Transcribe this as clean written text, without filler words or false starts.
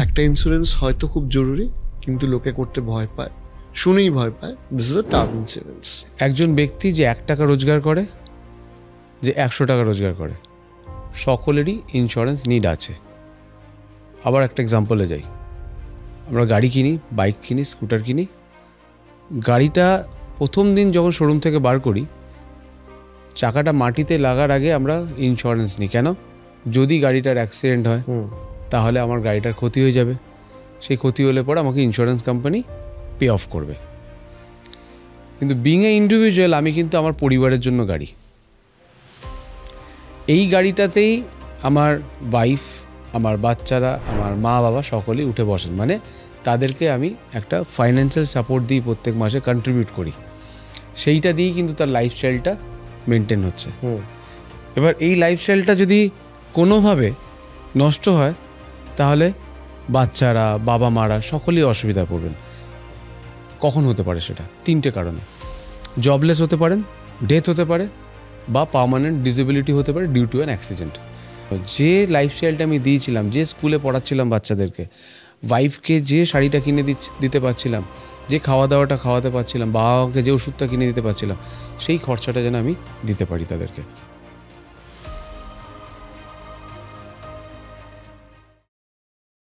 একটা ইন্স্যুরেন্স হয়তো খুব জরুরি, কিন্তু লোকে করতে ভয় পায়, শুনেই ভয় পায়। This is a term insurance. একজন ব্যক্তি যে 1 টাকা রোজগার করে, যে 100 টাকা রোজগার করে, সকলেরই ইন্স্যুরেন্স নিড আছে। আবার একটা এক্সাম্পলে যাই, আমরা গাড়ি কিনি, বাইক কিনি, স্কুটার কিনি। গাড়িটা প্রথম দিন যখন শোরুম থেকে বার করি, চাকাটা মাটিতে লাগার আগে আমরা ইন্স্যুরেন্স নিই। কেন? যদি গাড়িটার অ্যাক্সিডেন্ট হয় তাহলে আমার গাড়িটার ক্ষতি হয়ে যাবে। সেই ক্ষতি হলে পরে আমাকে ইন্স্যুরেন্স কোম্পানি পে অফ করবে। কিন্তু বিং এ ইন্ডিভিজুয়াল, আমি কিন্তু আমার পরিবারের জন্য গাড়ি, এই গাড়িটাতেই আমার ওয়াইফ, আমার বাচ্চারা, আমার মা বাবা সকলেই উঠে বসেন। মানে তাদেরকে আমি একটা ফাইন্যান্সিয়াল সাপোর্ট দিই, প্রত্যেক মাসে কন্ট্রিবিউট করি। সেইটা দিয়েই কিন্তু তার লাইফস্টাইলটা মেনটেন হচ্ছে। এবার এই লাইফস্টাইলটা যদি কোনোভাবে নষ্ট হয় তাহলে বাচ্চারা, বাবা মারা সকলেই অসুবিধা পড়বেন। কখন হতে পারে সেটা? 3টে কারণে। জবলেস হতে পারেন, ডেথ হতে পারে, বা পার্মানেন্ট ডিসেবিলিটি হতে পারে ডিউ টু অ্যান অ্যাক্সিডেন্ট। যে লাইফস্টাইলটা আমি দিয়েছিলাম, যে স্কুলে পড়াচ্ছিলাম বাচ্চাদেরকে, ওয়াইফকে যে শাড়িটা কিনে দিতে পারছিলাম, যে খাওয়া দাওয়াটা খাওয়াতে পারছিলাম, বাবা মাকে যে ওষুধটা কিনে দিতে পারছিলাম, সেই খরচাটা যেন আমি দিতে পারি তাদেরকে।